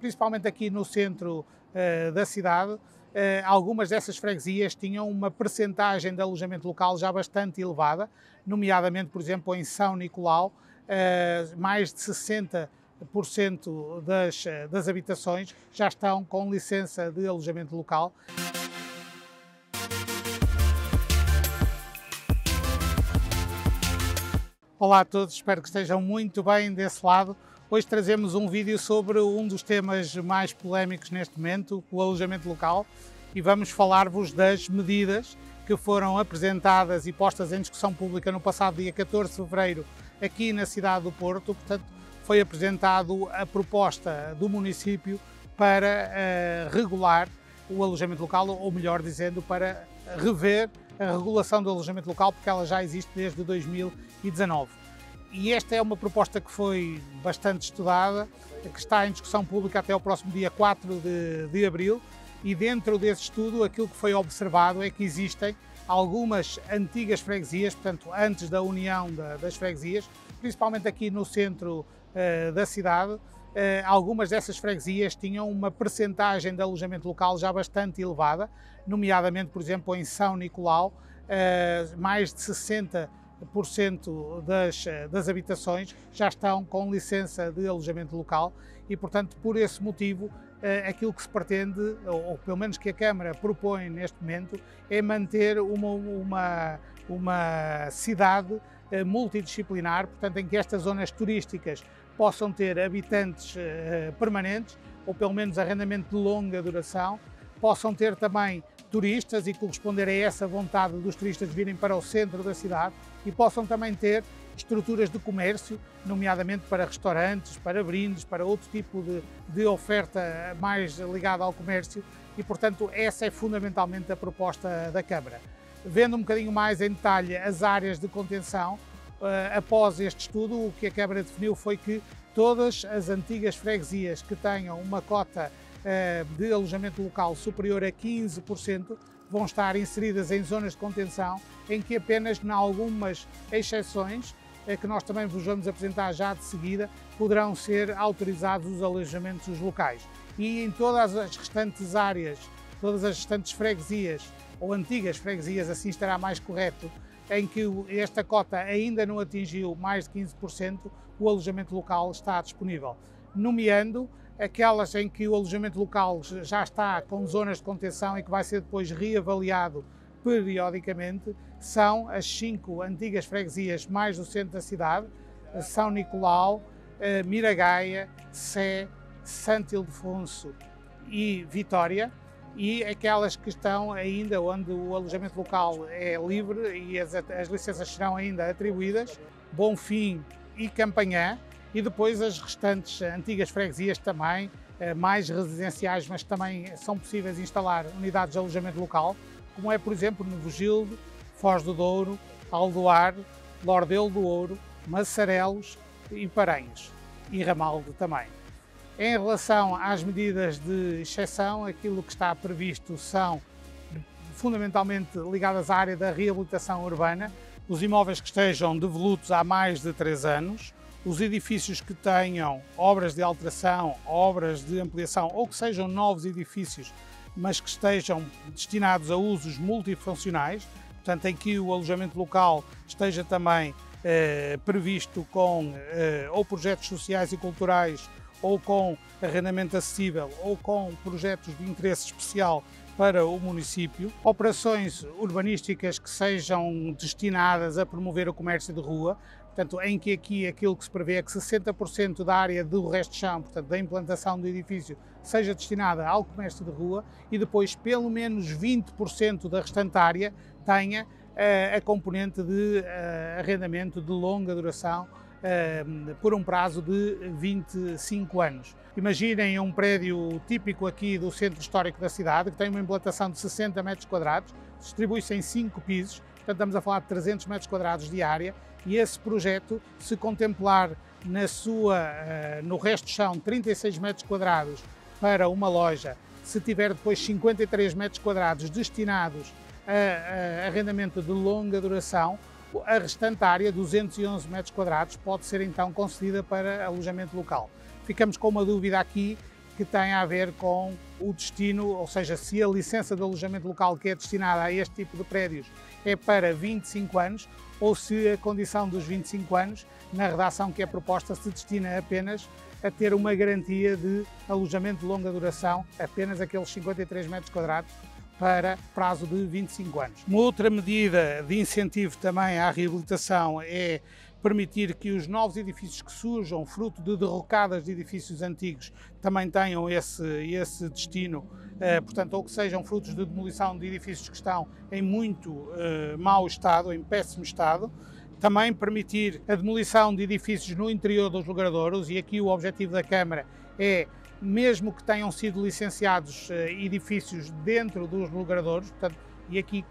principalmente aqui no centro da cidade, algumas dessas freguesias tinham uma percentagem de alojamento local já bastante elevada, nomeadamente, por exemplo, em São Nicolau, mais de 60% das habitações já estão com licença de alojamento local. Olá a todos, espero que estejam muito bem desse lado. Hoje trazemos um vídeo sobre um dos temas mais polémicos neste momento, o alojamento local, e vamos falar-vos das medidas que foram apresentadas e postas em discussão pública no passado dia 14 de fevereiro aqui na cidade do Porto. Portanto, foi apresentado a proposta do município para regular o alojamento local, ou melhor dizendo, para rever a regulação do alojamento local, porque ela já existe desde 2019. E esta é uma proposta que foi bastante estudada, que está em discussão pública até o próximo dia 4 de abril, e dentro desse estudo aquilo que foi observado é que existem algumas antigas freguesias, portanto antes da união das freguesias, principalmente aqui no centro da cidade. Algumas dessas freguesias tinham uma percentagem de alojamento local já bastante elevada, nomeadamente, por exemplo, em São Nicolau, mais de 60% das habitações já estão com licença de alojamento local e, portanto, por esse motivo, aquilo que se pretende, ou pelo menos que a Câmara propõe neste momento, é manter uma cidade multidisciplinar, portanto, em que estas zonas turísticas possam ter habitantes permanentes, ou pelo menos arrendamento de longa duração, possam ter também turistas e corresponder a essa vontade dos turistas de virem para o centro da cidade, e possam também ter estruturas de comércio, nomeadamente para restaurantes, para brindes, para outro tipo de oferta mais ligada ao comércio, e portanto essa é fundamentalmente a proposta da Câmara. Vendo um bocadinho mais em detalhe as áreas de contenção, após este estudo, o que a Câmara definiu foi que todas as antigas freguesias que tenham uma cota de alojamento local superior a 15% vão estar inseridas em zonas de contenção, em que apenas, em algumas exceções, que nós também vos vamos apresentar já de seguida, poderão ser autorizados os alojamentos locais. E em todas as restantes áreas, todas as restantes freguesias, ou antigas freguesias, assim estará mais correto, em que esta cota ainda não atingiu mais de 15%, o alojamento local está disponível, nomeando aquelas em que o alojamento local já está com zonas de contenção e que vai ser depois reavaliado periodicamente. São as 5 antigas freguesias mais do centro da cidade: São Nicolau, Miragaia, Sé, Santo Ildefonso e Vitória, e aquelas que estão ainda onde o alojamento local é livre e as licenças serão ainda atribuídas: Bonfim e Campanhã, e depois as restantes antigas freguesias também, mais residenciais, mas também são possíveis instalar unidades de alojamento local, como é, por exemplo, Novo Gilde, Foz do Douro, Aldoar, Lordelo do Ouro, Massarelos e Paranhos, e Ramalde também. Em relação às medidas de exceção, aquilo que está previsto são fundamentalmente ligadas à área da reabilitação urbana, os imóveis que estejam devolutos há mais de 3 anos, os edifícios que tenham obras de alteração, obras de ampliação ou que sejam novos edifícios, mas que estejam destinados a usos multifuncionais, portanto em que o alojamento local esteja também previsto com ou projetos sociais e culturais, ou com arrendamento acessível, ou com projetos de interesse especial para o município, operações urbanísticas que sejam destinadas a promover o comércio de rua, portanto, em que aqui aquilo que se prevê é que 60% da área do resto de chão, portanto, da implantação do edifício, seja destinada ao comércio de rua, e depois pelo menos 20% da restante área tenha a componente de arrendamento de longa duração, por um prazo de 25 anos. Imaginem um prédio típico aqui do centro histórico da cidade, que tem uma implantação de 60 metros quadrados, distribui-se em 5 pisos, portanto estamos a falar de 300 metros quadrados de área, e esse projeto, se contemplar no resto de chão 36 metros quadrados para uma loja, se tiver depois 53 metros quadrados destinados a arrendamento de longa duração, a restante área, 211 metros quadrados, pode ser então concedida para alojamento local. Ficamos com uma dúvida aqui, que tem a ver com o destino, ou seja, se a licença de alojamento local que é destinada a este tipo de prédios é para 25 anos ou se a condição dos 25 anos, na redação que é proposta, se destina apenas a ter uma garantia de alojamento de longa duração, apenas aqueles 53 metros quadrados, para prazo de 25 anos. Uma outra medida de incentivo também à reabilitação é permitir que os novos edifícios que surjam, fruto de derrocadas de edifícios antigos, também tenham esse destino, portanto, ou que sejam frutos de demolição de edifícios que estão em muito mau estado, em péssimo estado. Também permitir a demolição de edifícios no interior dos logradouros, e aqui o objetivo da Câmara é, mesmo que tenham sido licenciados edifícios dentro dos logradouros, portanto, e aqui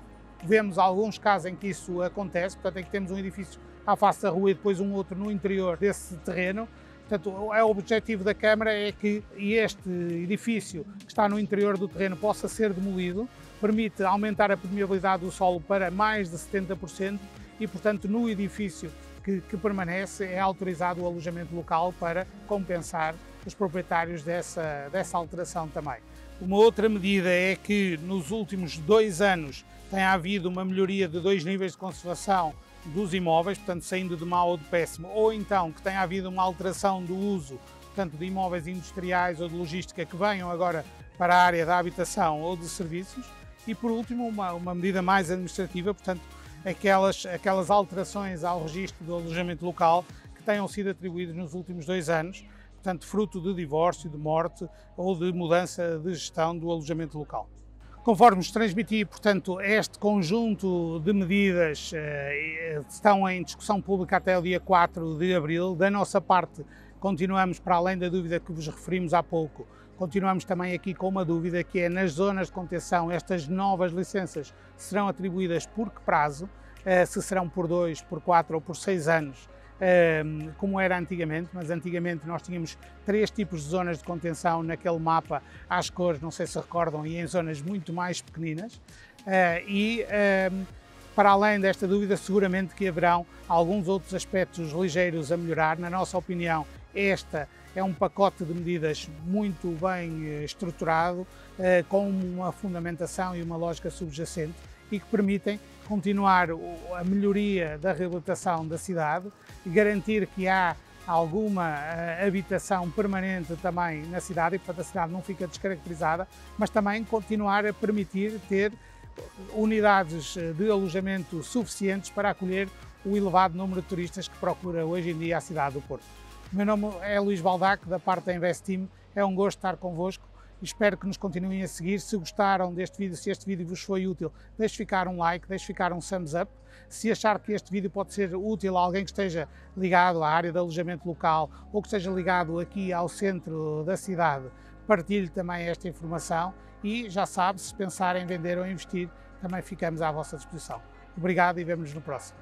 vemos alguns casos em que isso acontece, portanto, em que temos um edifício à face da rua e depois um outro no interior desse terreno. Portanto, o objetivo da Câmara é que este edifício que está no interior do terreno possa ser demolido, permite aumentar a permeabilidade do solo para mais de 70% e, portanto, no edifício que permanece é autorizado o alojamento local para compensar os proprietários dessa alteração também. Uma outra medida é que nos últimos 2 anos tem havido uma melhoria de 2 níveis de conservação dos imóveis, portanto saindo de mau ou de péssimo, ou então que tenha havido uma alteração do uso, portanto de imóveis industriais ou de logística que venham agora para a área da habitação ou de serviços. E por último uma medida mais administrativa, portanto aquelas alterações ao registro do alojamento local que tenham sido atribuídas nos últimos 2 anos, portanto fruto de divórcio, de morte ou de mudança de gestão do alojamento local. Conforme vos transmiti, portanto, este conjunto de medidas estão em discussão pública até o dia 4 de abril. Da nossa parte, continuamos, para além da dúvida que vos referimos há pouco, continuamos também aqui com uma dúvida que é, nas zonas de contenção, estas novas licenças serão atribuídas por que prazo? Se serão por 2, por 4 ou por 6 anos, como era antigamente, mas antigamente nós tínhamos 3 tipos de zonas de contenção naquele mapa às cores, não sei se recordam, e em zonas muito mais pequeninas, para além desta dúvida seguramente que haverão alguns outros aspectos ligeiros a melhorar. Na nossa opinião, esta é um pacote de medidas muito bem estruturado, com uma fundamentação e uma lógica subjacente e que permitem continuar a melhoria da reabilitação da cidade, garantir que há alguma habitação permanente também na cidade e, portanto, a cidade não fica descaracterizada, mas também continuar a permitir ter unidades de alojamento suficientes para acolher o elevado número de turistas que procura hoje em dia a cidade do Porto. O meu nome é Luís Baldac, da parte da Investeam. É um gosto estar convosco. Espero que nos continuem a seguir. Se gostaram deste vídeo, se este vídeo vos foi útil, deixe ficar um like, deixe ficar um thumbs up. Se achar que este vídeo pode ser útil a alguém que esteja ligado à área de alojamento local ou que esteja ligado aqui ao centro da cidade, partilhe também esta informação e já sabe, se pensar em vender ou investir, também ficamos à vossa disposição. Obrigado e vemo-nos no próximo.